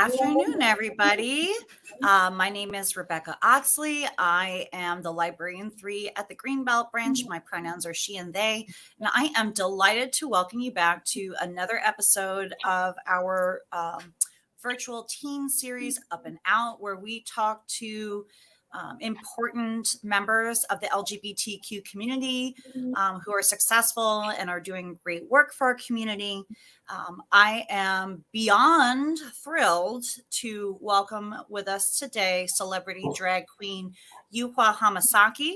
afternoon, everybody. My name is Rebecca Oxley. I am the librarian 3 at the Greenbelt branch. My pronouns are she and they. And I am delighted to welcome you back to another episode of our virtual teen series, Up and Out, where we talk to important members of the LGBTQ community who are successful and are doing great work for our community. I am beyond thrilled to welcome with us today celebrity drag queen Yuhua Hamasaki.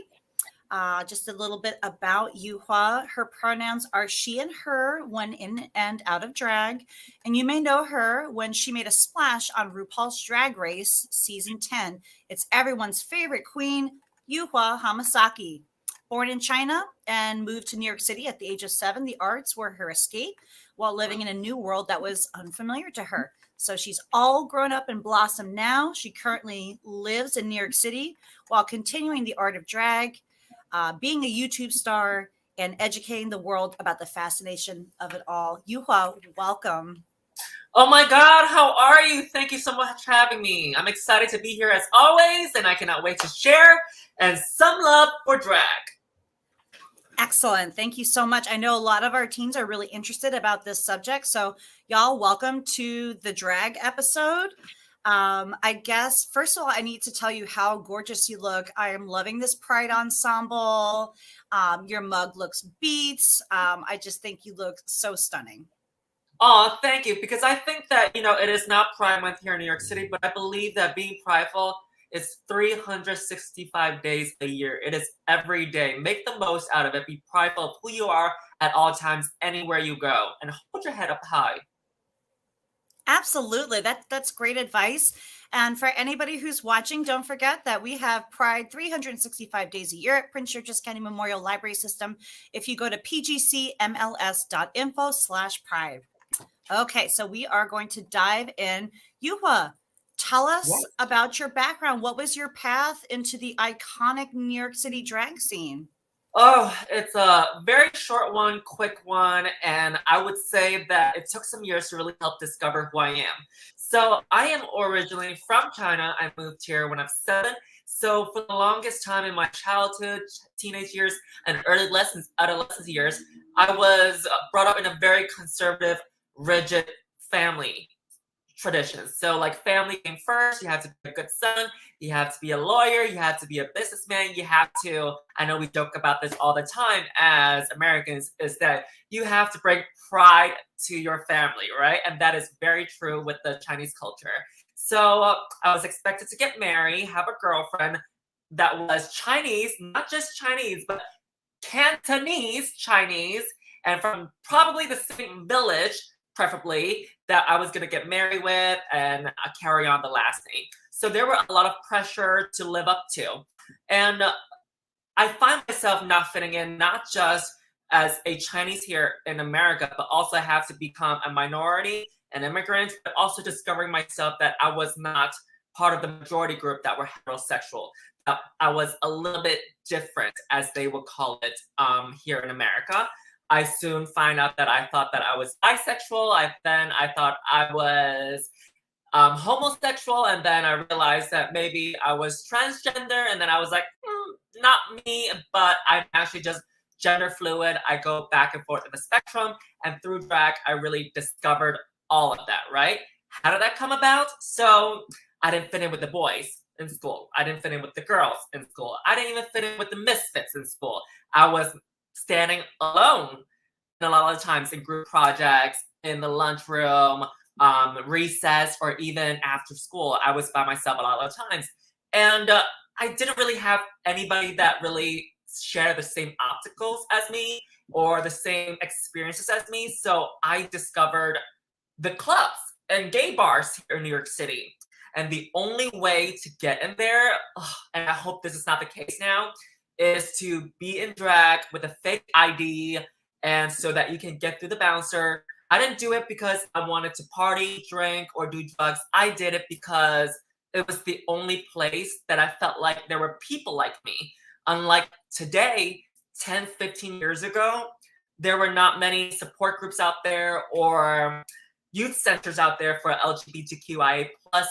Just a little bit about Yuhua. Her pronouns are she and her when in and out of drag. And you may know her when she made a splash on Rupaul's Drag Race Season 10. It's everyone's favorite queen, Yuhua Hamasaki. Born in China and moved to New York City at the age of 7, the arts were her escape while living in a new world that was unfamiliar to her. So she's all grown up and blossomed now. She currently lives in New York City while continuing the art of drag, being a YouTube star, and educating the world about the fascination of it all. Yuhua, welcome. Oh my God, how are you? Thank you so much for having me. I'm excited to be here as always, and I cannot wait to share and some love for drag. Excellent. Thank you so much. I know a lot of our teens are really interested about this subject. So y'all, welcome to the drag episode. I guess, first of all, I need to tell you how gorgeous you look. I am loving this Pride ensemble. Your mug looks beats. I just think you look so stunning. Oh, thank you. Because I think that, it is not Pride Month here in New York City, but I believe that being prideful is 365 days a year. It is every day. Make the most out of it. Be prideful of who you are at all times, anywhere you go, and hold your head up high. Absolutely. That's great advice. And for anybody who's watching, don't forget that we have Pride 365 days a year at Prince George's County Memorial Library System. If you go to pgcmls.info/pride. Okay, so we are going to dive in. Yuhua, tell us about your background. What was your path into the iconic New York City drag scene? Oh, it's a very short one, quick one, and I would say that it took some years to really help discover who I am. So I am originally from China. I moved here when I was 7. So for the longest time in my childhood, teenage years, and early adolescence years, I was brought up in a very conservative, rigid family traditions. So like family came first. You have to be a good son. You have to be a lawyer. You have to be a businessman. You have to, I know we joke about this all the time as Americans, is that you have to bring pride to your family, right? And that is very true with the Chinese culture. So I was expected to get married, have a girlfriend that was Chinese, not just Chinese, but Cantonese Chinese, and from probably the same village, preferably, that I was going to get married with and carry on the last name. So there were a lot of pressure to live up to. And I find myself not fitting in, not just as a Chinese here in America, but also have to become a minority, an immigrant, but also discovering myself that I was not part of the majority group that were heterosexual. I was a little bit different, as they would call it here in America. I soon find out that I thought that I was bisexual. I thought I was homosexual, and then I realized that maybe I was transgender, and then I was like, not me, but I'm actually just gender fluid. I go back and forth in the spectrum, and through drag, I really discovered all of that, right? How did that come about? So I didn't fit in with the boys in school. I didn't fit in with the girls in school. I didn't even fit in with the misfits in school. I was standing alone a lot of times in group projects, in the lunchroom, recess, or even after school. I was by myself a lot of times. And I didn't really have anybody that really shared the same obstacles as me or the same experiences as me. So I discovered the clubs and gay bars here in New York City. And the only way to get in there, and I hope this is not the case now, is to be in drag with a fake ID, and so that you can get through the bouncer. I didn't do it because I wanted to party, drink, or do drugs. I did it because it was the only place that I felt like there were people like me. Unlike today, 10, 15 years ago, there were not many support groups out there or youth centers out there for LGBTQIA plus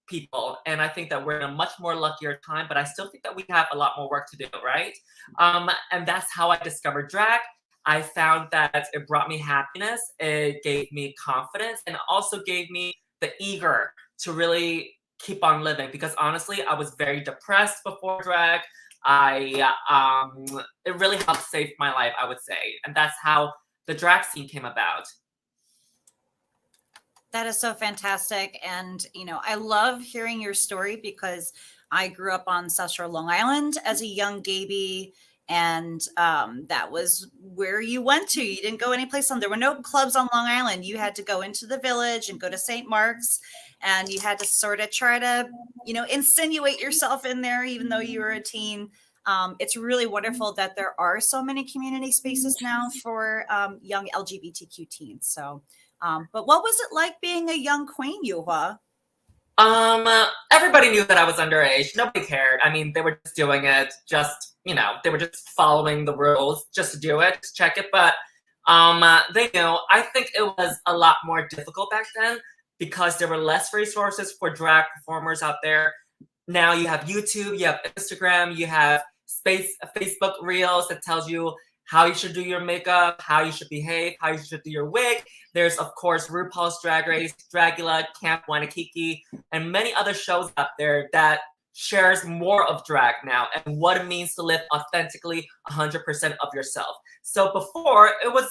people, and I think that we're in a much more luckier time, but I still think that we have a lot more work to do, right? And that's how I discovered drag. I found that it brought me happiness, it gave me confidence, and also gave me the eager to really keep on living, because honestly, I was very depressed before drag. It really helped save my life, I would say, and that's how the drag scene came about. That is so fantastic. And, I love hearing your story because I grew up on South Shore, Long Island as a young baby. And that was where you went to. You didn't go anyplace on. There were no clubs on Long Island. You had to go into the Village and go to St. Mark's, and you had to sort of try to, insinuate yourself in there, even though you were a teen. It's really wonderful that there are so many community spaces now for young LGBTQ teens. So, but what was it like being a young queen, Yuhua? Everybody knew that I was underage. Nobody cared. I mean, they were just doing it, they were just following the rules just to do it, just check it. But they knew. I think it was a lot more difficult back then because there were less resources for drag performers out there. Now you have YouTube, you have Instagram, you have Facebook Reels that tells you how you should do your makeup, how you should behave, how you should do your wig. There's, of course, RuPaul's Drag Race, Dragula, Camp Wanakiki, and many other shows out there that shares more of drag now and what it means to live authentically 100% of yourself. So before, it was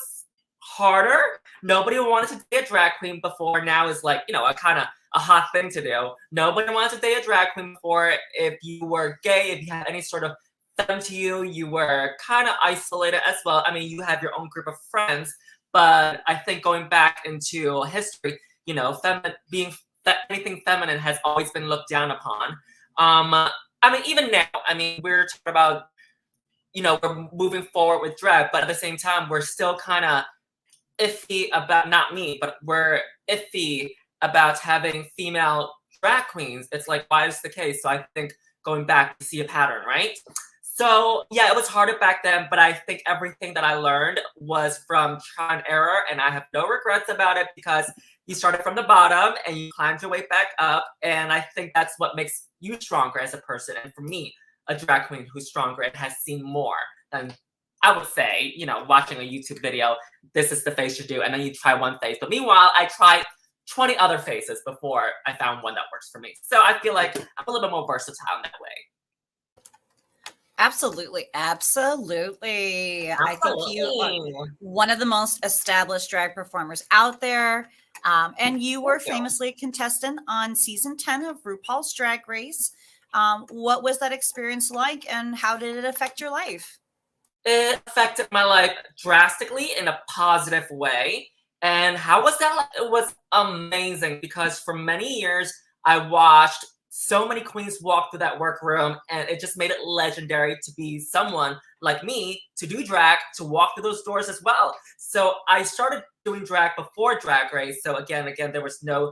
harder. Nobody wanted to date a drag queen before. Now is like, a kind of a hot thing to do. Nobody wanted to date a drag queen before. If you were gay, if you had any sort of them to you, you were kind of isolated as well. I mean, you have your own group of friends, but I think going back into history, anything feminine has always been looked down upon. I mean, even now, we're talking about, we're moving forward with drag, but at the same time, we're still kind of iffy about, not me, but we're iffy about having female drag queens. It's like, why is the case? So I think going back to see a pattern, right? So yeah, it was harder back then, but I think everything that I learned was from trial and error, and I have no regrets about it because you started from the bottom and you climbed your way back up, and I think that's what makes you stronger as a person. And for me, a drag queen who's stronger and has seen more than, I would say, watching a YouTube video, this is the face you do, and then you try one face. But meanwhile, I tried 20 other faces before I found one that works for me. So I feel like I'm a little bit more versatile in that way. Absolutely. Absolutely. I think you are one of the most established drag performers out there. And you were famously a contestant on season 10 of RuPaul's Drag Race. What was that experience like, and how did it affect your life? It affected my life drastically in a positive way. And how was that? It was amazing because for many years, I watched so many queens walk through that workroom, and it just made it legendary to be someone like me, to do drag, to walk through those doors as well. So I started doing drag before Drag Race. So again, there was no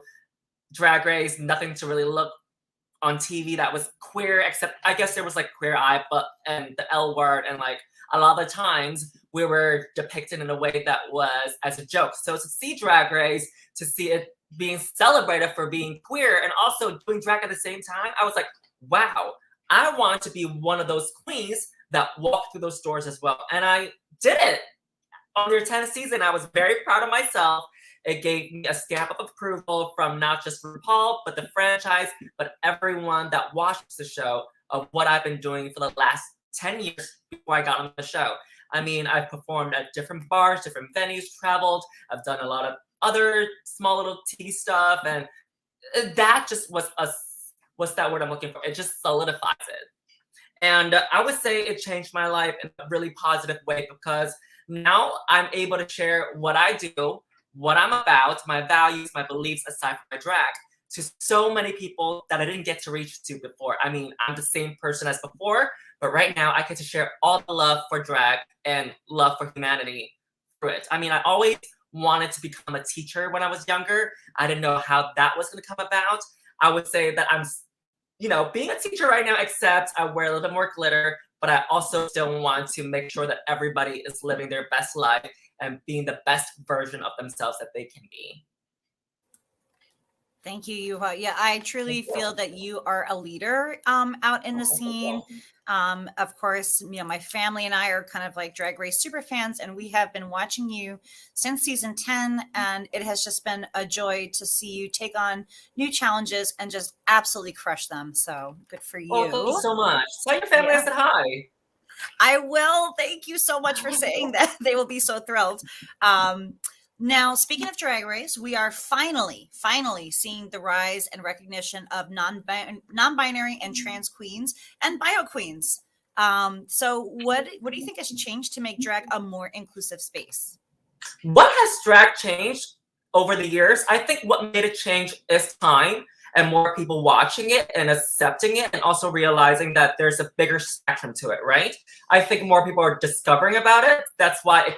Drag Race, nothing to really look on TV that was queer, except I guess there was like Queer Eye, and the L Word, and like a lot of the times we were depicted in a way that was as a joke. So to see Drag Race, to see it being celebrated for being queer and also doing drag at the same time, I was like, wow, I want to be one of those queens that walk through those doors as well. And I did it. On their 10th season, I was very proud of myself. It gave me a stamp of approval from not just RuPaul, but the franchise, but everyone that watches the show of what I've been doing for the last 10 years before I got on the show. I mean, I've performed at different bars, different venues, traveled. I've done a lot of other small little TV stuff, and that just what's that word I'm looking for? It just solidifies it. And I would say it changed my life in a really positive way because now I'm able to share what I do, what I'm about, my values, my beliefs, aside from my drag, to so many people that I didn't get to reach to before. I mean, I'm the same person as before, but right now I get to share all the love for drag and love for humanity through it. I mean, I always wanted to become a teacher when I was younger. I didn't know how that was going to come about. I would say that I'm, being a teacher right now, except I wear a little bit more glitter, but I also still want to make sure that everybody is living their best life and being the best version of themselves that they can be. Thank you, Yuhua. Yeah, I truly feel that you are a leader out in the scene. Of course, my family and I are kind of like Drag Race super fans, and we have been watching you since season 10, and it has just been a joy to see you take on new challenges and just absolutely crush them. So good for Oh, thank you you. so much. Tell your family I said hi. I will. Thank you so much for saying that. They will be so thrilled. Now, speaking of Drag Race, we are finally seeing the rise and recognition of non-binary and trans queens and bio queens. So, what do you think has changed to make drag a more inclusive space? What has drag changed over the years? I think what made it change is time and more people watching it and accepting it, and also realizing that there's a bigger spectrum to it, right? I think more people are discovering about it. That's why it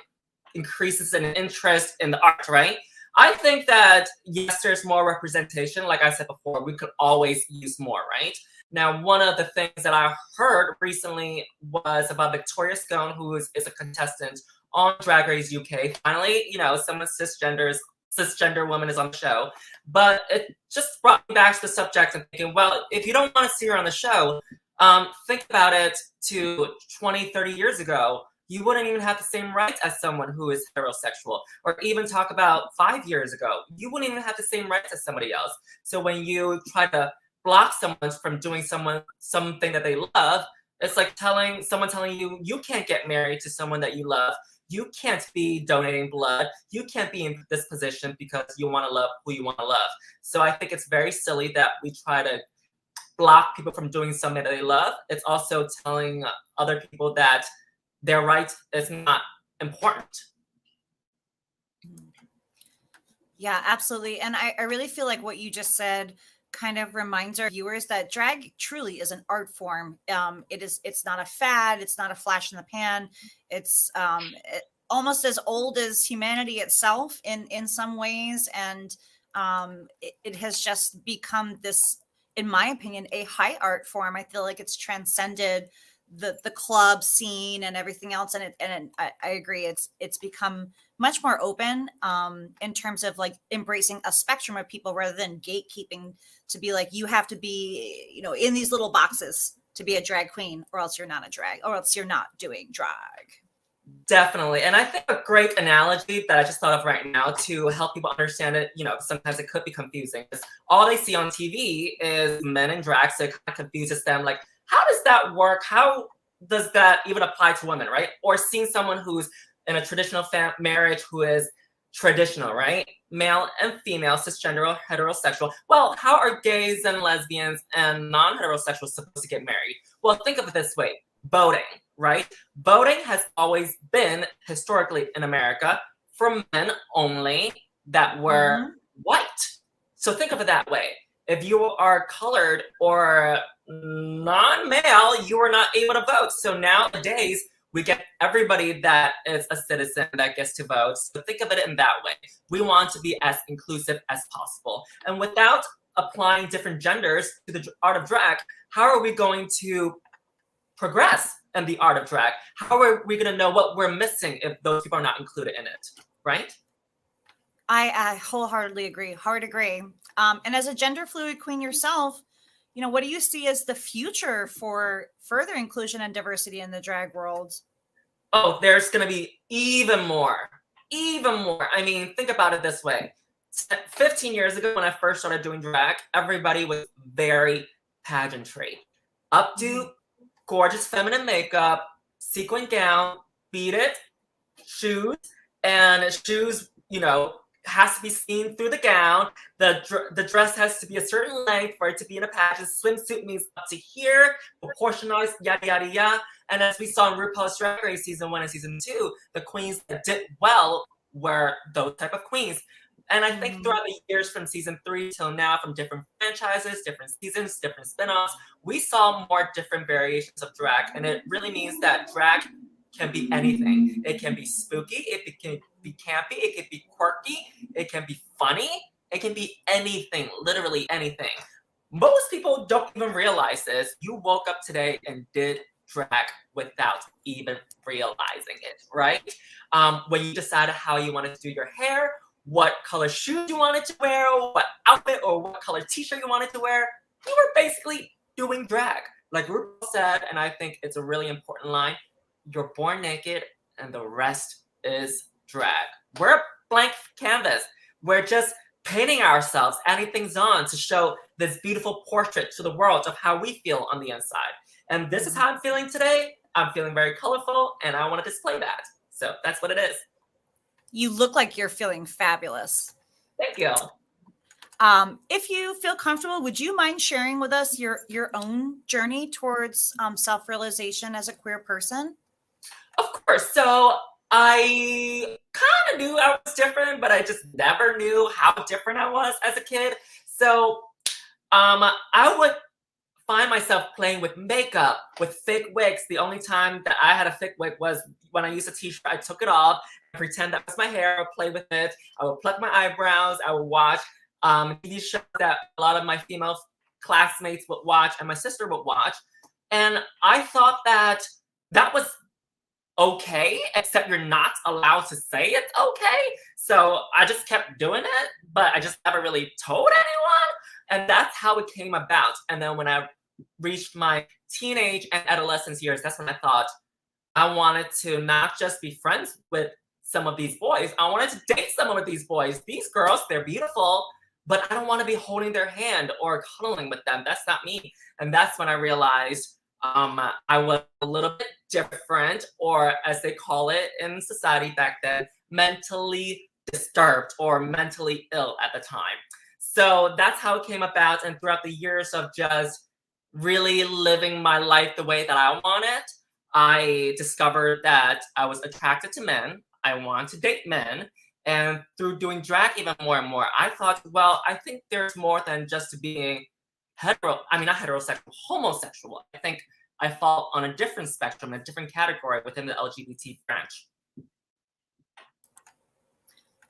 increases an interest in the art, right? I think that yes, there's more representation. Like I said before, we could always use more, right? Now, one of the things that I heard recently was about Victoria Scone, who is a contestant on Drag Race UK. Finally, someone cisgender woman is on the show. But it just brought me back to the subject and thinking, well, if you don't want to see her on the show, think about it to 20, 30 years ago. You wouldn't even have the same rights as someone who is heterosexual. Or even talk about 5 years ago, you wouldn't even have the same rights as somebody else. So when you try to block someone from doing something that they love, it's like someone telling you you can't get married to someone that you love. You can't be donating blood. You can't be in this position because you want to love who you want to love. So I think it's very silly that we try to block people from doing something that they love. It's also telling other people that their right is not important. Yeah, absolutely. And I really feel like what you just said kind of reminds our viewers that drag truly is an art form. It's not a fad, it's not a flash in the pan. It's almost as old as humanity itself in some ways. And it has just become this, in my opinion, a high art form. I feel like it's transcended the club scene and everything else. And I agree, it's become much more open in terms of like embracing a spectrum of people rather than gatekeeping to be like, you have to be, in these little boxes to be a drag queen, or else you're not a drag, or else you're not doing drag. Definitely. And I think a great analogy that I just thought of right now to help people understand it, sometimes it could be confusing, because all they see on TV is men in drag, so it kind of confuses them. Like, how does that work? How does that even apply to women, right? Or seeing someone who's in a traditional marriage who is traditional, right? Male and female, cisgender or heterosexual. Well, how are gays and lesbians and non-heterosexuals supposed to get married? Well, think of it this way. Voting, right? Voting has always been, historically in America, for men only that were white. So think of it that way. If you are colored or non-male, you are not able to vote. So nowadays, we get everybody that is a citizen that gets to vote. So think of it in that way. We want to be as inclusive as possible. And without applying different genders to the art of drag, how are we going to progress in the art of drag? How are we going to know what we're missing if those people are not included in it, right? I wholeheartedly agree. Hard agree. And as a gender fluid queen yourself, what do you see as the future for further inclusion and diversity in the drag world? Oh, there's going to be even more. I mean, think about it this way. 15 years ago, when I first started doing drag, everybody was very pageantry. Up to gorgeous feminine makeup, sequin gown, beat it, shoes, and shoes, has to be seen through the gown. The dress has to be a certain length for it to be in a pageant. Swimsuit means up to here, proportionalized, yada, yada, yada. And as we saw in RuPaul's Drag Race Season 1 and Season 2, the queens that did well were those type of queens. And I think throughout the years from Season 3 till now, from different franchises, different seasons, different spin-offs, we saw more different variations of drag. And it really means that drag can be anything. It can be spooky, it can be campy, it can be quirky, it can be funny, it can be anything, literally anything. Most people don't even realize this. You woke up today and did drag without even realizing it, right? When you decided how you wanted to do your hair, what color shoes you wanted to wear, what outfit or what color t-shirt you wanted to wear. You were basically doing drag. Like Rupaul said, and I think it's a really important line, you're born naked and the rest is drag. We're a blank canvas. We're just painting ourselves, adding things on to show this beautiful portrait to the world of how we feel on the inside. And this is how I'm feeling today. I'm feeling very colorful and I want to display that. So that's what it is. You look like you're feeling fabulous. Thank you. If you feel comfortable, would you mind sharing with us your own journey towards self-realization as a queer person? Of course. So I kind of knew I was different, but I just never knew how different I was as a kid. So I would find myself playing with makeup, with fake wigs. The only time that I had a fake wig was when I used a t-shirt. I took it off and pretend that was my hair. I would play with it. I would pluck my eyebrows. I would watch TV shows that a lot of my female classmates would watch and my sister would watch. And I thought that that was okay, except you're not allowed to say it's okay. So I just kept doing it, but I just never really told anyone. And that's how it came about. And then when I reached my teenage and adolescence years, that's when I thought I wanted to not just be friends with some of these boys. I wanted to date some of these boys. These girls, they're beautiful, but I don't want to be holding their hand or cuddling with them. That's not me. And that's when I realized I was a little bit different, or as they call it in society back then, mentally disturbed or mentally ill at the time. So that's how it came about. And throughout the years of just really living my life the way that I wanted, I discovered that I was attracted to men. I wanted to date men. And through doing drag even more and more, I thought, well, I think there's more than just being not heterosexual, homosexual. I think I fall on a different spectrum, a different category within the LGBT branch.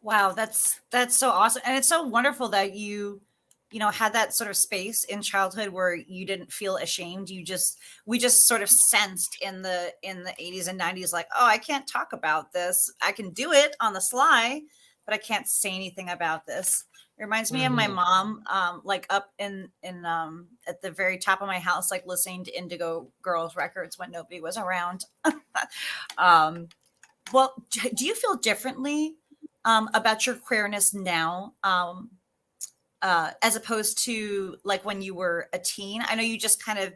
Wow, that's so awesome. And it's so wonderful that you had that sort of space in childhood where you didn't feel ashamed. We just sort of sensed in the 80s and 90s, like, oh, I can't talk about this. I can do it on the sly, but I can't say anything about this. It reminds me of my mom, like up in at the very top of my house, like listening to Indigo Girls records when nobody was around. Well, do you feel differently about your queerness now, as opposed to like when you were a teen? I know you just kind of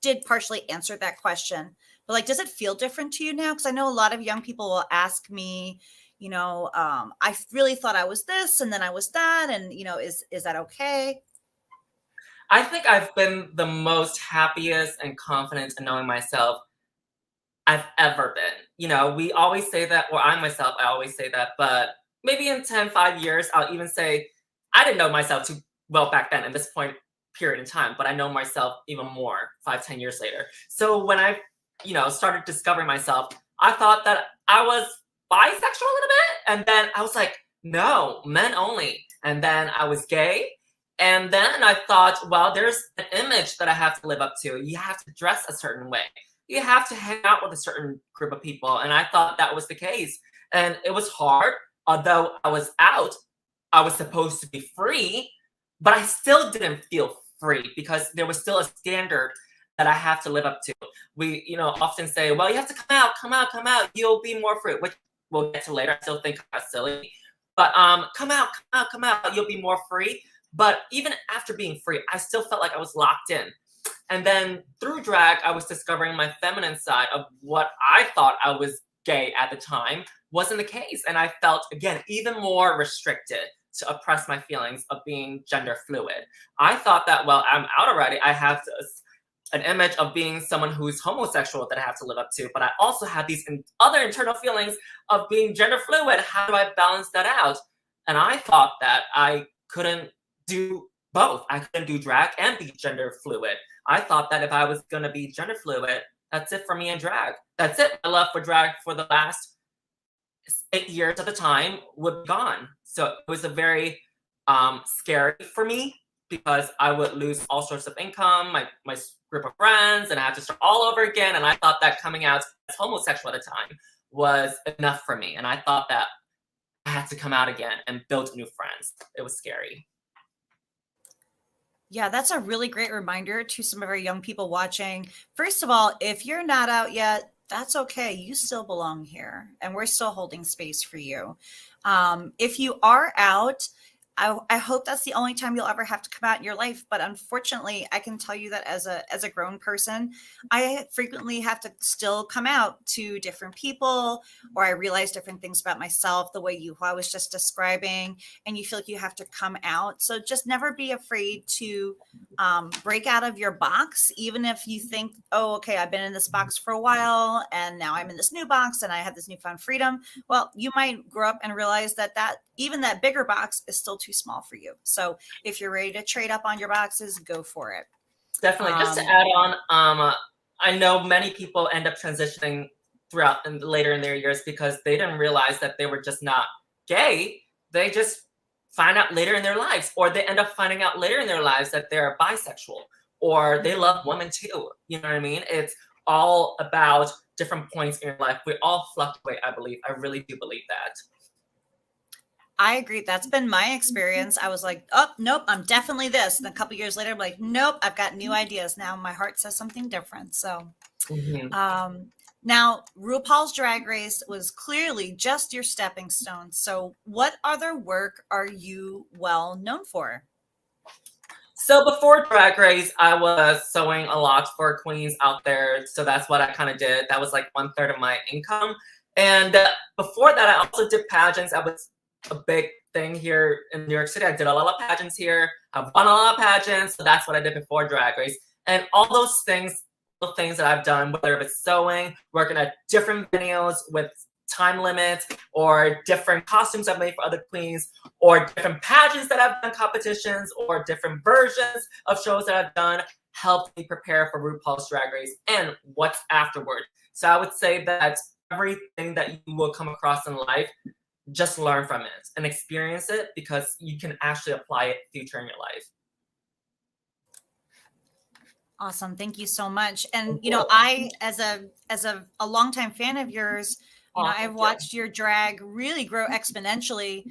did partially answer that question, but like, does it feel different to you now? Because I know a lot of young people will ask me, I really thought I was this and then I was that. And, is that okay? I think I've been the most happiest and confident in knowing myself I've ever been. We always say that, or I myself, I always say that, but maybe in 5 years, I'll even say, I didn't know myself too well back then at this point period in time, but I know myself even more 5-10 years later. So when I, started discovering myself, I thought that I was bisexual a little bit. And then I was like, no, men only. And then I was gay. And then I thought, well, there's an image that I have to live up to. You have to dress a certain way. You have to hang out with a certain group of people. And I thought that was the case. And it was hard. Although I was out, I was supposed to be free, but I still didn't feel free because there was still a standard that I have to live up to. We, often say, well, you have to come out. You'll be more free, which we'll get to later. I still think that's silly. But come out. You'll be more free. But even after being free, I still felt like I was locked in. And then through drag, I was discovering my feminine side of what I thought I was gay at the time wasn't the case. And I felt, again, even more restricted to oppress my feelings of being gender fluid. I thought that, well, I'm out already. I have an image of being someone who's homosexual that I have to live up to, but I also have these other internal feelings of being gender fluid. How do I balance that out? And I thought that I couldn't do both. I couldn't do drag and be gender fluid. I thought that if I was going to be gender fluid, that's it for me in drag. That's it. My love for drag for the last 8 years at the time would be gone. So it was a very scary for me because I would lose all sorts of income, my group of friends, and I had to start all over again. And I thought that coming out as homosexual at the time was enough for me. And I thought that I had to come out again and build new friends. It was scary. Yeah, that's a really great reminder to some of our young people watching. First of all, if you're not out yet, that's okay. You still belong here, and we're still holding space for you. If you are out, I hope that's the only time you'll ever have to come out in your life. But unfortunately, I can tell you that as a grown person, I frequently have to still come out to different people, or I realize different things about myself, the way Yuhua was just describing, and you feel like you have to come out. So just never be afraid to break out of your box, even if you think, oh, okay, I've been in this box for a while, and now I'm in this new box, and I have this newfound freedom. Well, you might grow up and realize that even that bigger box is still too small for you. So if you're ready to trade up on your boxes, go for it. Definitely. Just to add on, I know many people end up transitioning throughout and later in their years because they didn't realize that they were just not gay. They just find out later in their lives, or they end up finding out later in their lives that they're bisexual, or they love women too. You know what I mean? It's all about different points in your life. We all fluctuate, I believe. I really do believe that. I agree. That's been my experience. I was like, oh, nope, I'm definitely this. And a couple years later, I'm like, nope, I've got new ideas. Now my heart says something different. So now RuPaul's Drag Race was clearly just your stepping stone. So what other work are you well known for? So before Drag Race, I was sewing a lot for queens out there. So that's what I kind of did. That was like 1/3 of my income. And before that, I also did pageants. I was a big thing here in New York City. I did a lot of pageants here. I've won a lot of pageants. So that's what I did before Drag Race. And all those things, the things that I've done, whether it's sewing, working at different venues with time limits, or different costumes I've made for other queens, or different pageants that I've done, competitions, or different versions of shows that I've done, helped me prepare for RuPaul's Drag Race and what's afterward. So I would say that everything that you will come across in life, just learn from it and experience it, because you can actually apply it future in your life. Awesome. Thank you so much. And, you know, I, as a longtime fan of yours, you know, I've watched your drag really grow exponentially.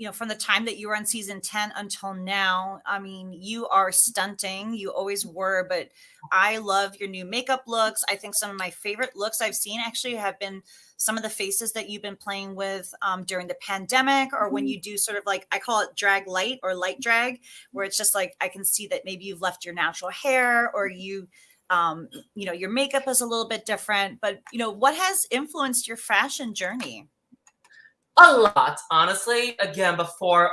You know, from the time that you were on season 10 until now. I mean, you are stunting. You always were, but I love your new makeup looks. I think some of my favorite looks I've seen actually have been some of the faces that you've been playing with during the pandemic, or when you do sort of like, I call it drag light or light drag, where it's just like, I can see that maybe you've left your natural hair, or you know, your makeup is a little bit different. But, you know, what has influenced your fashion journey? A lot, honestly. Again, before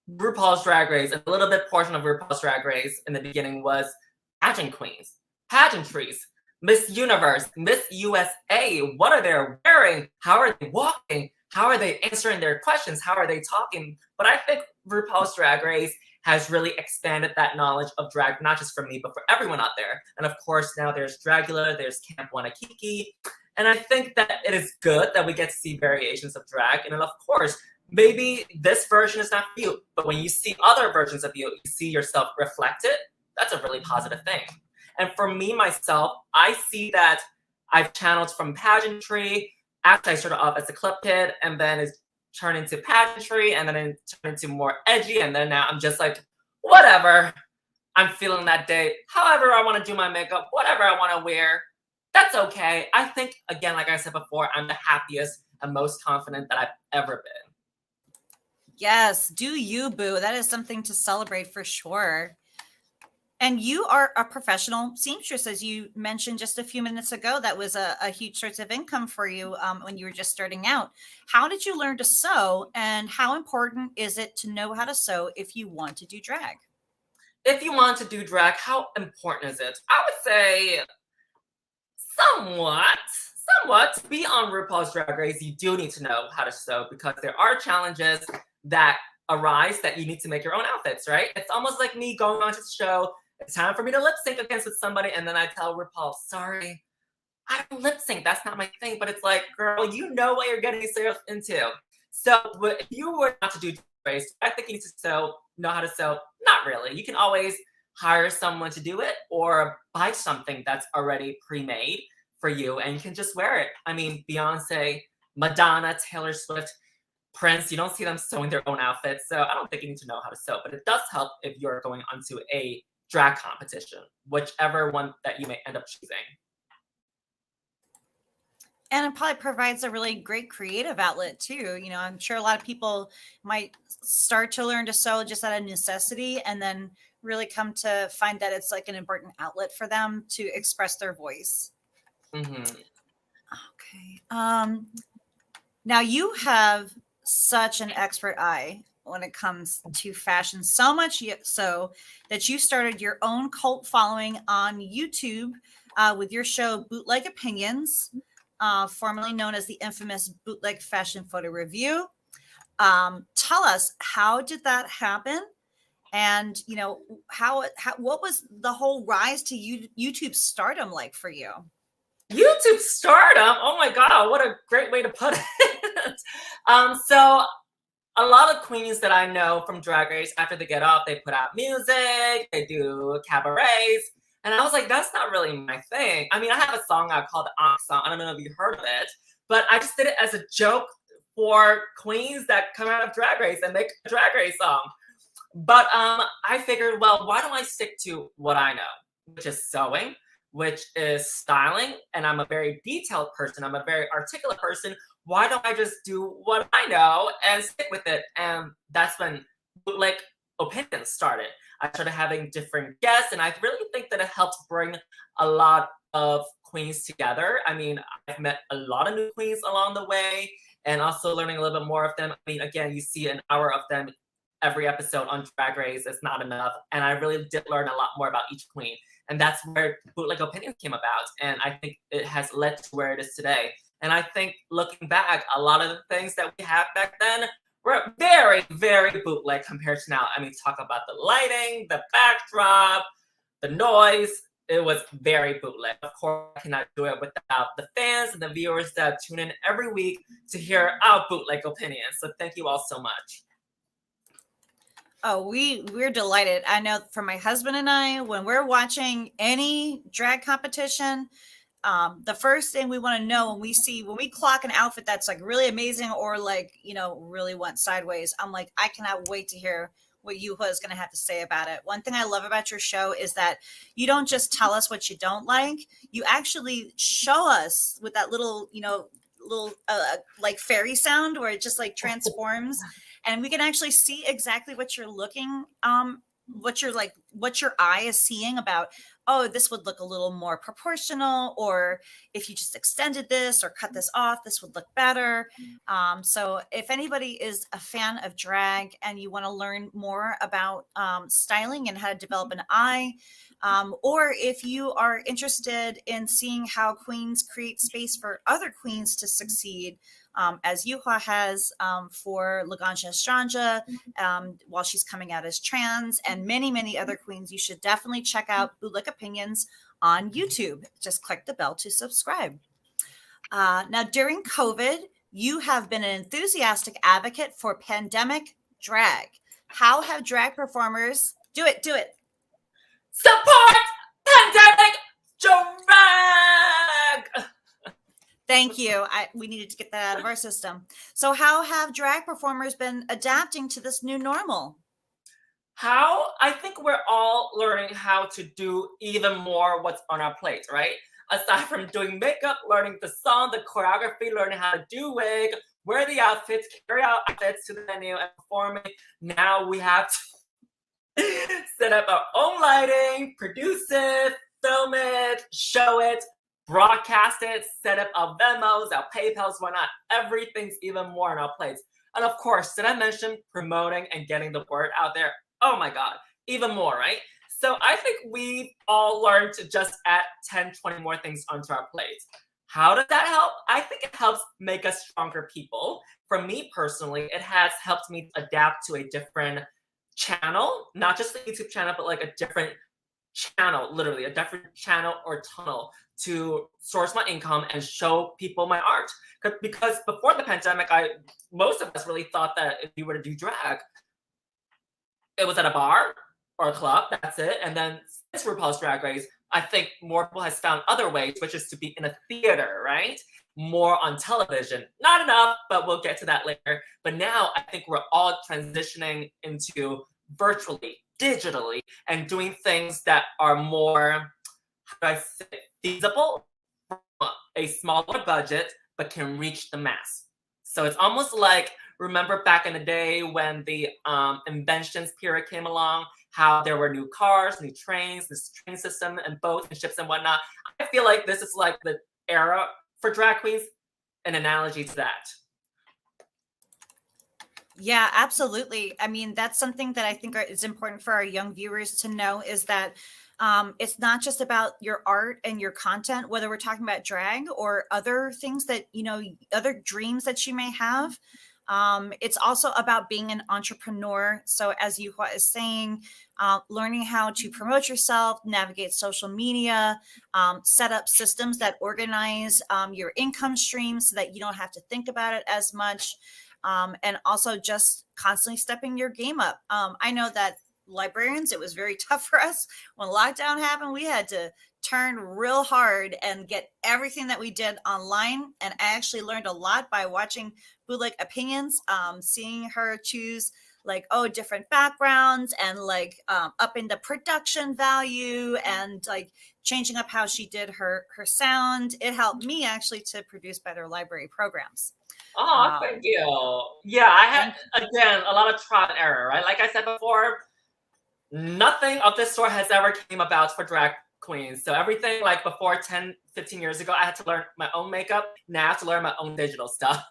RuPaul's Drag Race, a little bit portion of RuPaul's Drag Race in the beginning was pageant queens, pageantries, Miss Universe, Miss USA. What are they wearing? How are they walking? How are they answering their questions? How are they talking? But I think RuPaul's Drag Race has really expanded that knowledge of drag, not just for me, but for everyone out there. And of course, now there's Dragula, there's Camp Wanakiki. And I think that it is good that we get to see variations of drag. And then, of course, maybe this version is not for you, but when you see other versions of you, you see yourself reflected. That's a really positive thing. And for me, myself, I see that I've channeled from pageantry. Actually, I started off as a clip kid, and then it's turned into pageantry, and then it turned into more edgy. And then now I'm just like, whatever. I'm feeling that day. However I want to do my makeup, whatever I want to wear. That's okay. I think, again, like I said before, I'm the happiest and most confident that I've ever been. Yes, do you, boo. That is something to celebrate for sure. And you are a professional seamstress, as you mentioned just a few minutes ago. That was a huge source of income for you when you were just starting out. How did you learn to sew, and how important is it to know how to sew if you want to do drag? If you want to do drag, how important is it? I would say somewhat. To be on RuPaul's Drag Race, you do need to know how to sew, because there are challenges that arise that you need to make your own outfits, right? It's almost like me going on to the show. It's time for me to lip sync against with somebody, and then I tell RuPaul, sorry, I don't lip sync. That's not my thing. But it's like, girl, you know what you're getting yourself into. So if you were not to do Drag Race, I think you need to know how to sew. Not really. You can always hire someone to do it, or buy something that's already pre-made for you, and you can just wear it. I mean, Beyonce Madonna, Taylor Swift, Prince, you don't see them sewing their own outfits. So I don't think you need to know how to sew, but it does help if you're going onto a drag competition, whichever one that you may end up choosing. And it probably provides a really great creative outlet too. You know, I'm sure a lot of people might start to learn to sew just out of necessity and then really come to find that it's like an important outlet for them to express their voice. Mm-hmm. Okay. Now you have such an expert eye when it comes to fashion, so much so that you started your own cult following on YouTube with your show Bootleg Opinions, formerly known as the infamous Bootleg Fashion Photo Review. Tell us, how did that happen? And, you know, how what was the whole rise to YouTube stardom like for you? YouTube stardom? Oh my God, what a great way to put it. So a lot of queens that I know from Drag Race, after they get off, they put out music, they do cabarets. And I was like, that's not really my thing. I mean, I have a song out called the Ankh Song. I don't know if you heard of it, but I just did it as a joke for queens that come out of Drag Race and make a Drag Race song. But I figured, well, why don't I stick to what I know, which is sewing, which is styling, and I'm a very detailed person. I'm a very articulate person. Why don't I just do what I know and stick with it? And that's when Bootleg Opinions started. I started having different guests, and I really think that it helped bring a lot of queens together. I mean, I've met a lot of new queens along the way, and also learning a little bit more of them. I mean, again, you see an hour of them every episode on Drag Race. It's not enough. And I really did learn a lot more about each queen. And that's where Bootleg Opinions came about. And I think it has led to where it is today. And I think looking back, a lot of the things that we had back then were very, very bootleg compared to now. I mean, talk about the lighting, the backdrop, the noise. It was very bootleg. Of course, I cannot do it without the fans and the viewers that tune in every week to hear our Bootleg Opinions. So thank you all so much. Oh, we're delighted. I know for my husband and I, when we're watching any drag competition, the first thing we want to know when we clock an outfit that's like really amazing or like, you know, really went sideways, I'm like, I cannot wait to hear what Yuhua is going to have to say about it. One thing I love about your show is that you don't just tell us what you don't like. You actually show us with that little, you know, like fairy sound where it just like transforms and we can actually see exactly what you're looking, what your eye is seeing about, oh, this would look a little more proportional, or if you just extended this or cut this off, this would look better. So if anybody is a fan of drag and you want to learn more about styling and how to develop an eye, or if you are interested in seeing how queens create space for other queens to succeed, as Yuhua has for Laganja Estranja, while she's coming out as trans, and many, many other queens, you should definitely check out Bootleg Opinions on YouTube. Just click the bell to subscribe. Now, during COVID, you have been an enthusiastic advocate for pandemic drag. How have drag performers do it? Support pandemic drag! Thank you. We needed to get that out of our system. So how have drag performers been adapting to this new normal? I think we're all learning how to do even more what's on our plate, right? Aside from doing makeup, learning the song, the choreography, learning how to do wig, wear the outfits, carry out outfits to the venue and performing. Now we have to set up our own lighting, produce it, film it, show it, broadcast it, set up our Venmos, our PayPals, whatnot. Everything's even more on our plates. And of course, did I mention promoting and getting the word out there? Oh my God, even more, right? So I think we've all learned to just add 10, 20 more things onto our plates. How does that help? I think it helps make us stronger people. For me personally, it has helped me adapt to a different channel, not just the YouTube channel, but like a different channel, literally a different channel or tunnel to source my income and show people my art. Because before the pandemic, most of us really thought that if you were to do drag, it was at a bar or a club, that's it. And then since RuPaul's Drag Race, I think more people has found other ways, which is to be in a theater, right? More on television. Not enough, but we'll get to that later. But now I think we're all transitioning into virtually, digitally, and doing things that are more, how do I say, feasible, a smaller budget, but can reach the mass. So it's almost like, remember back in the day when the inventions period came along, how there were new cars, new trains, this train system and boats and ships and whatnot. I feel like this is like the era for drag queens, an analogy to that. Yeah, absolutely. I mean, that's something that I think is important for our young viewers to know, is that it's not just about your art and your content, whether we're talking about drag or other things that, other dreams that you may have. It's also about being an entrepreneur. So as Yuhua is saying, learning how to promote yourself, navigate social media, set up systems that organize your income streams so that you don't have to think about it as much. And also just constantly stepping your game up. I know that librarians, it was very tough for us when lockdown happened. We had to turn real hard and get everything that we did online. And I actually learned a lot by watching Bootleg Opinions, seeing her choose different backgrounds and up into production value and changing up how she did her sound. It helped me actually to produce better library programs. Oh, thank you. Yeah, I had, again, a lot of trial and error, right? Like I said before, nothing of this sort has ever came about for drag queens. So everything like before 10, 15 years ago, I had to learn my own makeup. Now I have to learn my own digital stuff.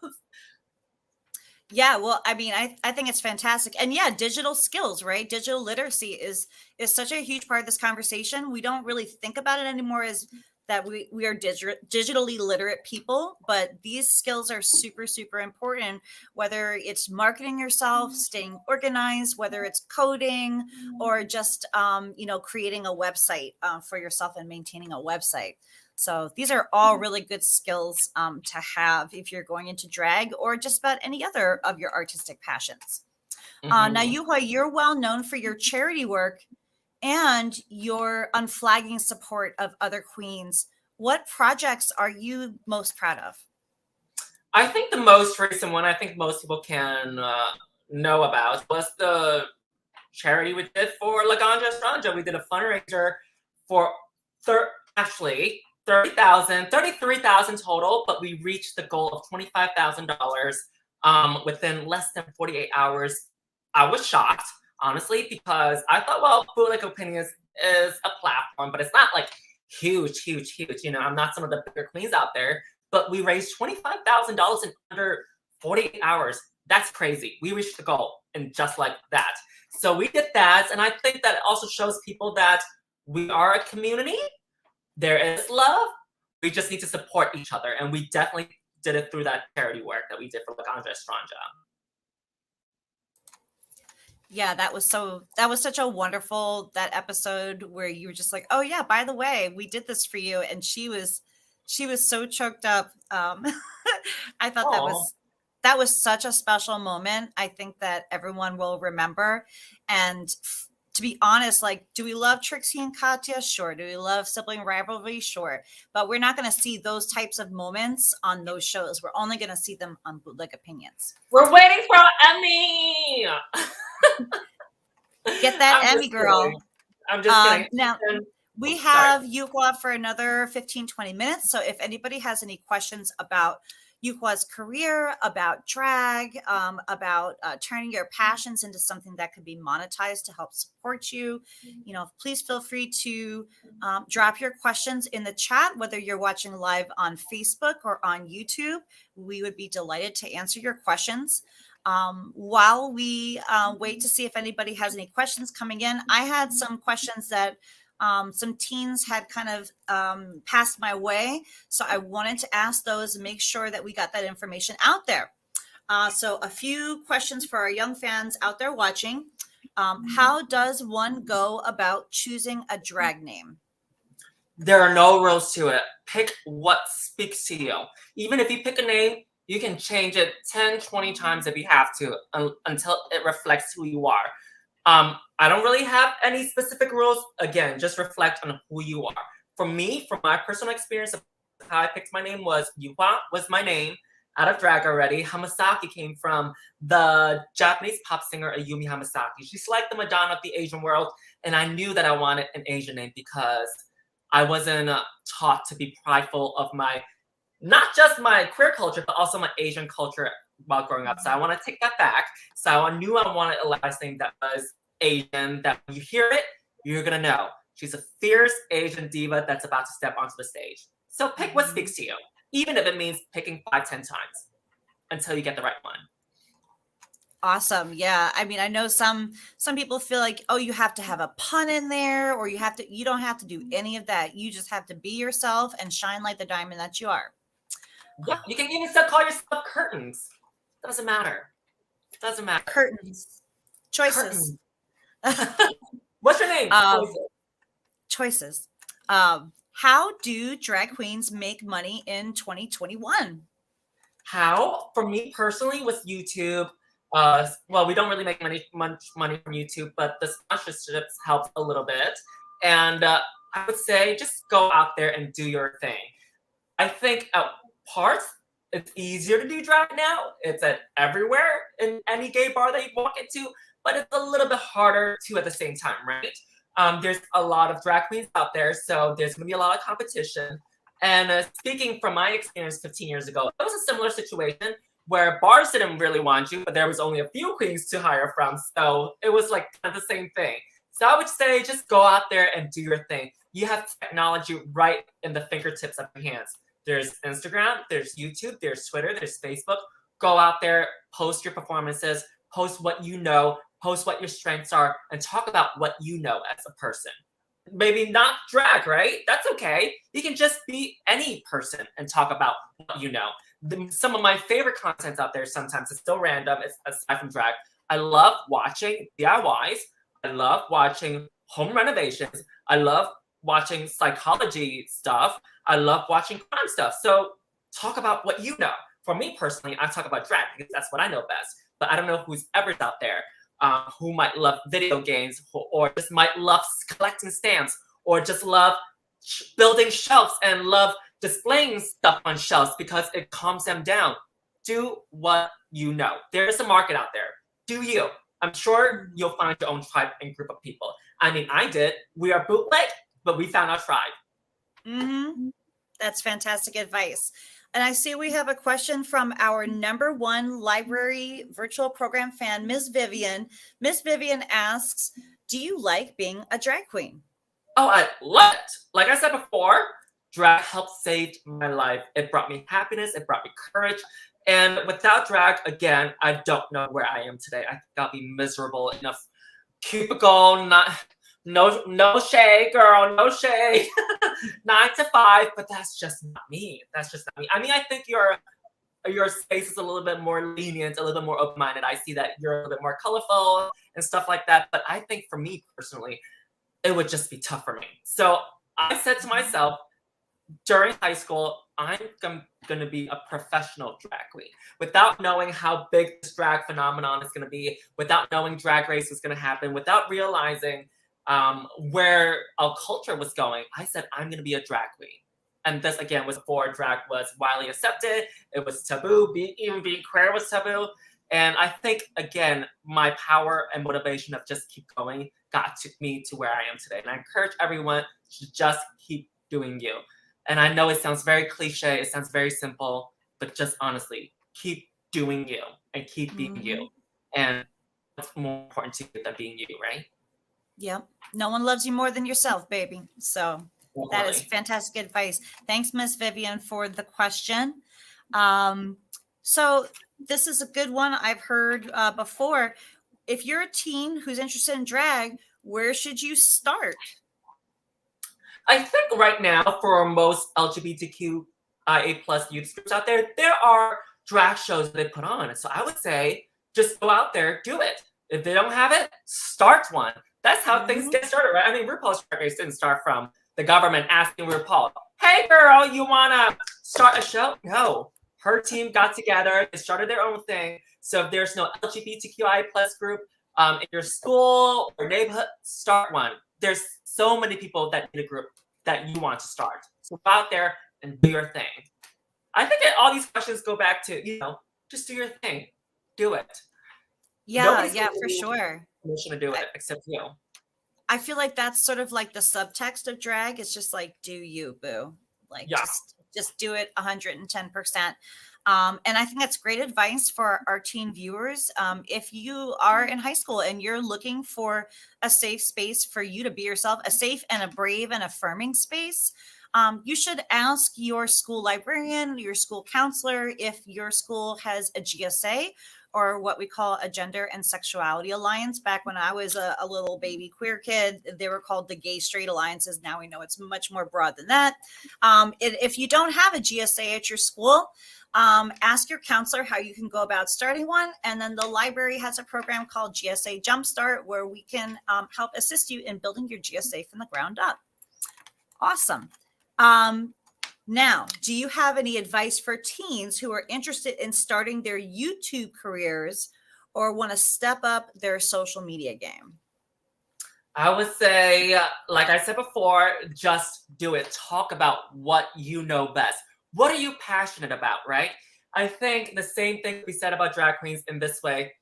Yeah, well, I mean, I think it's fantastic. And yeah, digital skills, right? Digital literacy is such a huge part of this conversation. We don't really think about it anymore as that we are digitally literate people, but these skills are super, super important, whether it's marketing yourself, staying organized, whether it's coding, or just, creating a website for yourself and maintaining a website. So these are all really good skills to have if you're going into drag or just about any other of your artistic passions. Now, Yuhua, you're well known for your charity work and your unflagging support of other queens. What projects are you most proud of? I think the most recent one I think most people can know about was the charity we did for Laganja Stranja. We did a fundraiser for actually 33,000 total, but we reached the goal of $25,000 within less than 48 hours. I was shocked, honestly, because I thought, well, Bootleg Opinions is a platform, but it's not like huge. I'm not some of the bigger queens out there, but we raised $25,000 in under 48 hours. That's crazy. We reached the goal and just like that. So we did that. And I think that also shows people that we are a community. There is love. We just need to support each other. And we definitely did it through that charity work that we did for Laganja Stranja. Yeah, that was such a wonderful, that episode where you were just like, oh yeah, by the way, we did this for you. And she was so choked up. I thought that was such a special moment. I think that everyone will remember. And to be honest, do we love Trixie and Katya? Sure. Do we love sibling rivalry? Sure. But we're not going to see those types of moments on those shows. We're only going to see them on Bootleg Opinions. We're waiting for our Emmy. Get that Emmy, girl. Kidding. I'm just kidding. Now, we have Yuhua for another 15, 20 minutes. So if anybody has any questions about Yuhua's career, about drag, about turning your passions into something that could be monetized to help support you, please feel free to drop your questions in the chat, whether you're watching live on Facebook or on YouTube. We would be delighted to answer your questions. While we wait to see if anybody has any questions coming in, I had some questions that some teens had kind of passed my way. So I wanted to ask those and make sure that we got that information out there. So a few questions for our young fans out there watching. How does one go about choosing a drag name? There are no rules to it. Pick what speaks to you. Even if you pick a name, you can change it 10, 20 times if you have to until it reflects who you are. I don't really have any specific rules. Again, just reflect on who you are. For me, from my personal experience, how I picked my name was Yuhua was my name out of drag already. Hamasaki came from the Japanese pop singer Yuhua Hamasaki. She's like the Madonna of the Asian world, and I knew that I wanted an Asian name because I wasn't taught to be prideful of my, not just my queer culture, but also my Asian culture while growing up. So I want to take that back. So I knew I wanted a last name that was Asian, that when you hear it, you're going to know. She's a fierce Asian diva that's about to step onto the stage. So pick what speaks to you, even if it means picking 5-10 times until you get the right one. Awesome. Yeah. I mean, I know some people feel like, oh, you have to have a pun in there, or you don't have to do any of that. You just have to be yourself and shine like the diamond that you are. Yeah, you can even still call yourself Curtains. Doesn't matter. Doesn't matter. Curtains. Choices. Curtains. What's your name? Choices. How do drag queens make money in 2021? How? For me personally, with YouTube, well, we don't really make much money from YouTube, but the sponsorships help a little bit. And I would say just go out there and do your thing. I think at parts, it's easier to do drag now. It's at everywhere in any gay bar that you walk into, but it's a little bit harder too at the same time, right? There's a lot of drag queens out there, so there's going to be a lot of competition. And speaking from my experience 15 years ago, it was a similar situation where bars didn't really want you, but there was only a few queens to hire from. So it was like kind of the same thing. So I would say just go out there and do your thing. You have technology right in the fingertips of your hands. There's Instagram, there's YouTube, there's Twitter, there's Facebook. Go out there, post your performances, post what you know, post what your strengths are, and talk about what you know as a person. Maybe not drag, right? That's okay. You can just be any person and talk about what you know. Some of my favorite content out there sometimes is still random, aside from drag. I love watching DIYs. I love watching home renovations. I love watching psychology stuff. I love watching crime stuff. So talk about what you know. For me personally, I talk about drag because that's what I know best. But I don't know who's ever out there who might love video games, or just might love collecting stamps, or just love building shelves and love displaying stuff on shelves because it calms them down. Do what you know. There is a market out there. Do you. I'm sure you'll find your own tribe and group of people. I mean, I did. We are bootleg, but we found our tribe. Mm-hmm. That's fantastic advice. And I see we have a question from our #1 library virtual program fan, Ms. Vivian. Ms. Vivian asks, do you like being a drag queen? Oh, I love it. Like I said before, drag helped save my life. It brought me happiness. It brought me courage. And without drag, again, I don't know where I am today. I think I'll be miserable in a cubicle, no shade, girl, no shade. 9 to 5, but that's just not me. That's just not me. I mean, I think your space is a little bit more lenient, a little bit more open-minded. I see that you're a little bit more colorful and stuff like that. But I think for me personally, it would just be tough for me. So I said to myself, during high school, I'm going to be a professional drag queen. Without knowing how big this drag phenomenon is going to be, without knowing Drag Race is going to happen, without realizing where our culture was going, I said, I'm going to be a drag queen. And this, again, was before drag was widely accepted. It was taboo. Even being queer was taboo. And I think, again, my power and motivation of just keep going got me to where I am today. And I encourage everyone to just keep doing you. And I know it sounds very cliche. It sounds very simple. But just honestly, keep doing you and keep being you. And what's more important to you than being you, right? Yep. No one loves you more than yourself, baby. So that is fantastic advice. Thanks, Miss Vivian, for the question. So this is a good one I've heard before. If you're a teen who's interested in drag, where should you start? I think right now, for most LGBTQIA+ youth groups out there, there are drag shows that they put on. So I would say just go out there, do it. If they don't have it, start one. That's how things get started, right? I mean, RuPaul's Drag Race didn't start from the government asking RuPaul, hey, girl, you want to start a show? No. Her team got together. They started their own thing. So if there's no LGBTQI+ group in your school or neighborhood, start one. There's so many people that need a group that you want to start. So go out there and do your thing. I think that all these questions go back to, just do your thing. Do it. Yeah, for sure. Permission to do it except you. I feel like that's sort of like the subtext of drag. It's just like, do you, boo. Like, just do it 110%. And I think that's great advice for our teen viewers. If you are in high school and you're looking for a safe space for you to be yourself, a safe and a brave and affirming space, you should ask your school librarian, your school counselor, if your school has a GSA or what we call a gender and sexuality alliance. Back when I was a little baby queer kid, they were called the gay straight alliances. Now we know it's much more broad than that. If you don't have a GSA at your school, ask your counselor how you can go about starting one. And then the library has a program called GSA Jumpstart where we can help assist you in building your GSA from the ground up. Awesome. Now, do you have any advice for teens who are interested in starting their YouTube careers or want to step up their social media game? I would say, like I said before, just do it. Talk about what you know best. What are you passionate about, right? I think the same thing we said about drag queens in this way.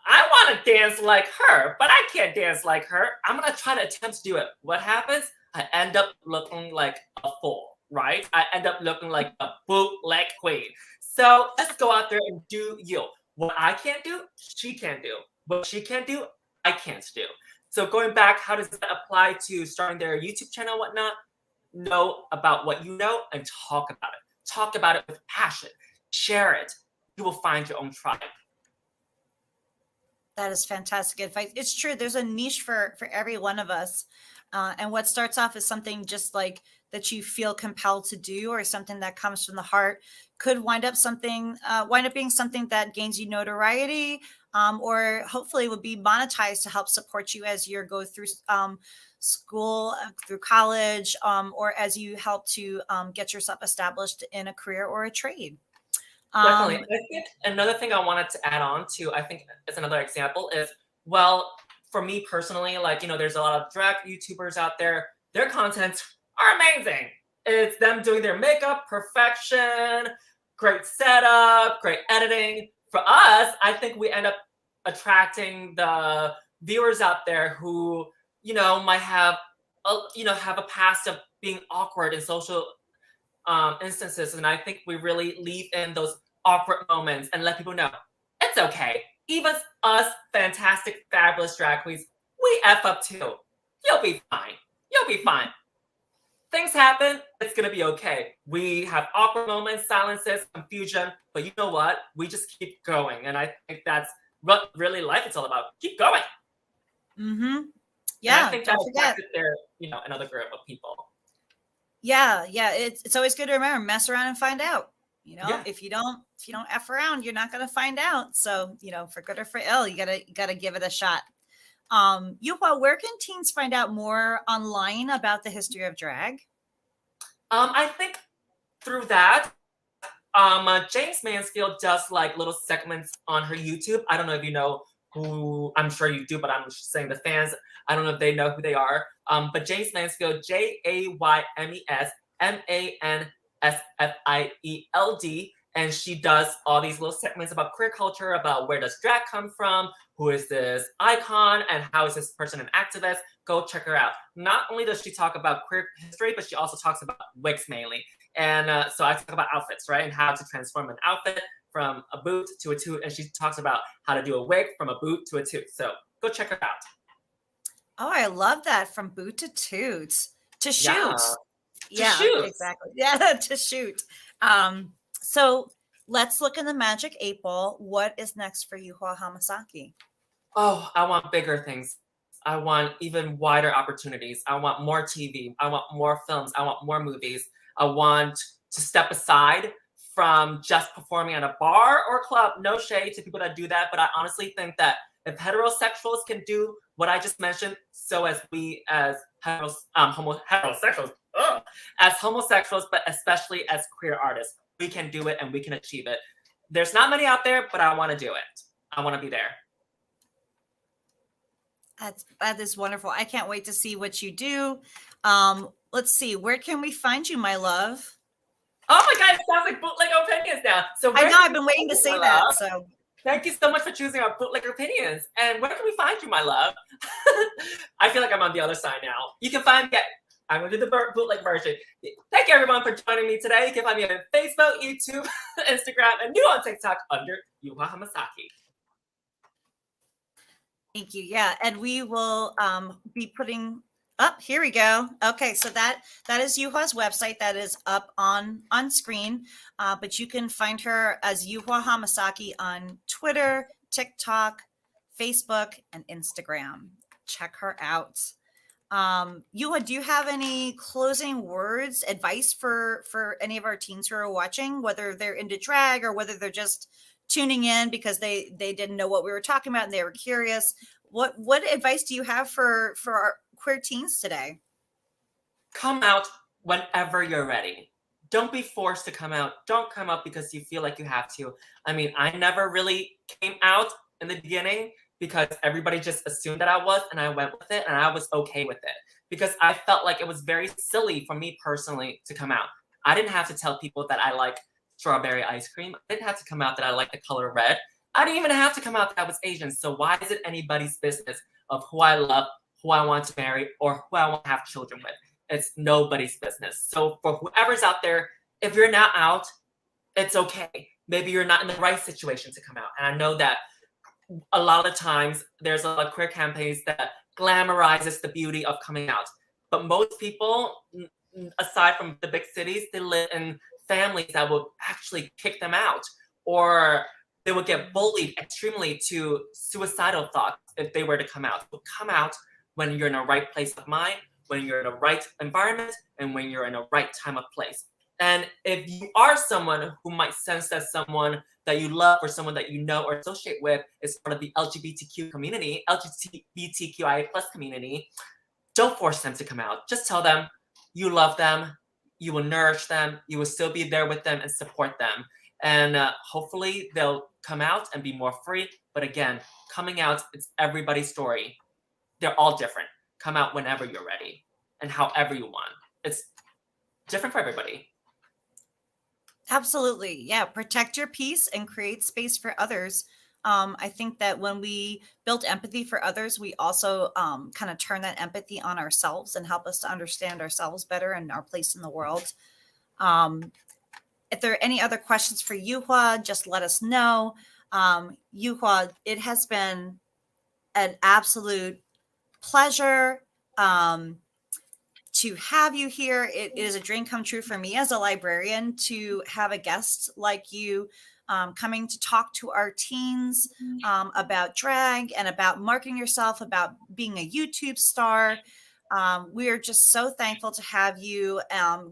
I want to dance like her, but I can't dance like her. I'm going to try to attempt to do it. What happens? I end up looking like a fool, right? I end up looking like a bootleg queen. So let's go out there and do you. What I can't do, she can't do. What she can't do, I can't do. So going back, how does that apply to starting their YouTube channel and whatnot? Know about what you know and talk about it. Talk about it with passion. Share it. You will find your own tribe. That is fantastic advice. It's true. There's a niche for every one of us. And what starts off as something just like that you feel compelled to do or something that comes from the heart could wind up being something that gains you notoriety or hopefully would be monetized to help support you as you go through school, through college, or as you help to get yourself established in a career or a trade. Definitely. I think another thing I wanted to add on to, I think it's another example is, well, for me personally, there's a lot of drag YouTubers out there. Their contents are amazing. It's them doing their makeup, perfection, great setup, great editing. For us, I think we end up attracting the viewers out there who, might have a past of being awkward in social instances. And I think we really leave in those awkward moments and let people know it's okay. Even us fantastic, fabulous drag queens, we F up too. You'll be fine. You'll be fine. Things happen. It's going to be okay. We have awkward moments, silences, confusion. But you know what? We just keep going. And I think that's what really life is all about. Keep going. Mm-hmm. Yeah. And I think that's there, another group of people. Yeah. It's always good to remember, mess around and find out. If you don't F around, you're not going to find out. So, for good or for ill, you gotta give it a shot. Yuhua, where can teens find out more online about the history of drag? I think through that, James Mansfield does little segments on her YouTube. I don't know if you know who, I'm sure you do, but I'm just saying the fans, I don't know if they know who they are. But James Mansfield, JayMansfield, and she does all these little segments about queer culture, about where does drag come from, who is this icon, and how is this person an activist. Go check her out. Not only does she talk about queer history, but she also talks about wigs mainly. And so I talk about outfits, right, and how to transform an outfit from a boot to a toot, and she talks about how to do a wig from a boot to a toot. So go check her out. Oh, I love that. From boot to toot. To shoot. Yeah, shoot. Exactly. Yeah, to shoot. So let's look in the magic 8 ball. What is next for Yuhua Hamasaki? Oh, I want bigger things. I want even wider opportunities. I want more TV. I want more films. I want more movies. I want to step aside from just performing at a bar or club. No shade to people that do that, but I honestly think that if heterosexuals can do what I just mentioned, so as we as heterosexuals, as homosexuals, but especially as queer artists, we can do it and we can achieve it. There's not many out there, but I want to do it. I want to be there. That is wonderful. I can't wait to see what you do. Let's see. Where can we find you, my love? Oh my God, it sounds like bootleg opinions now. So I know I've been waiting to say that. So thank you so much for choosing our bootleg opinions. And where can we find you, my love? I feel like I'm on the other side now. You can find me I'm going to do the bootleg version. Thank you, everyone, for joining me today. You can find me on Facebook, YouTube, Instagram, and new on TikTok under Yuhua Hamasaki. Thank you. Yeah, and we will be putting up. Here we go. Okay, so that is Yuhua's website. That is up on screen. But you can find her as Yuhua Hamasaki on Twitter, TikTok, Facebook, and Instagram. Check her out. Yuhua, do you have any closing words, advice for any of our teens who are watching, whether they're into drag or whether they're just tuning in because they didn't know what we were talking about and they were curious? What advice do you have for our queer teens today? Come out whenever you're ready. Don't be forced to come out. Don't come out because you feel like you have to. I mean, I never really came out in the beginning because everybody just assumed that I was, and I went with it, and I was okay with it because I felt like it was very silly for me personally to come out. I didn't have to tell people that I like strawberry ice cream. I didn't have to come out that I like the color red. I didn't even have to come out that I was Asian. So why is it anybody's business of who I love, who I want to marry, or who I want to have children with? It's nobody's business. So for whoever's out there, if you're not out, it's okay. Maybe you're not in the right situation to come out. And I know that a lot of times there's a lot of queer campaigns that glamorizes the beauty of coming out. But most people, aside from the big cities, they live in families that will actually kick them out, or they would get bullied extremely to suicidal thoughts if they were to come out. So come out when you're in a right place of mind, when you're in a right environment, and when you're in a right time of place. And if you are someone who might sense that someone that you love or someone that you know or associate with is part of the LGBTQ community, LGBTQIA+ community, don't force them to come out. Just tell them you love them, you will nourish them, you will still be there with them and support them. And hopefully they'll come out and be more free. But again, coming out, it's everybody's story. They're all different. Come out whenever you're ready and however you want. It's different for everybody. Absolutely. Yeah. Protect your peace and create space for others. I think that when we build empathy for others, we also kind of turn that empathy on ourselves and help us to understand ourselves better and our place in the world. If there are any other questions for Yuhua, just let us know. Yuhua, it has been an absolute pleasure to have you here. It is a dream come true for me as a librarian to have a guest like you coming to talk to our teens about drag and about marketing yourself, about being a YouTube star. We are just so thankful to have you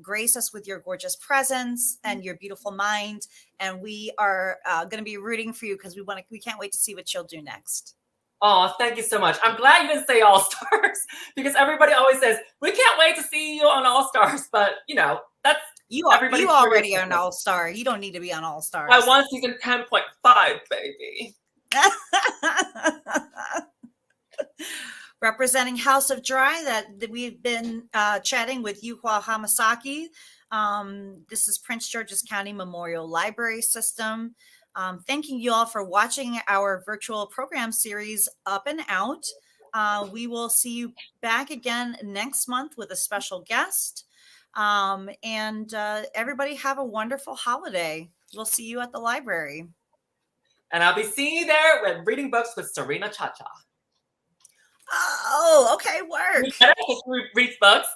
grace us with your gorgeous presence and your beautiful mind. And we are going to be rooting for you because we can't wait to see what you'll do next. Oh, thank you so much. I'm glad you didn't say All Stars because everybody always says, we can't wait to see you on All Stars. But, you know, that's you already are an All Star. You don't need to be on All Stars. I want season 10.5, baby. Representing House of Dry, that we've been chatting with Yuhua Hamasaki. This is Prince George's County Memorial Library System. Thanking you all for watching our virtual program series Up and Out. We will see you back again next month with a special guest. And everybody have a wonderful holiday. We'll see you at the library. And I'll be seeing you there with reading books with Serena Cha-Cha. Oh, okay, work. We read books.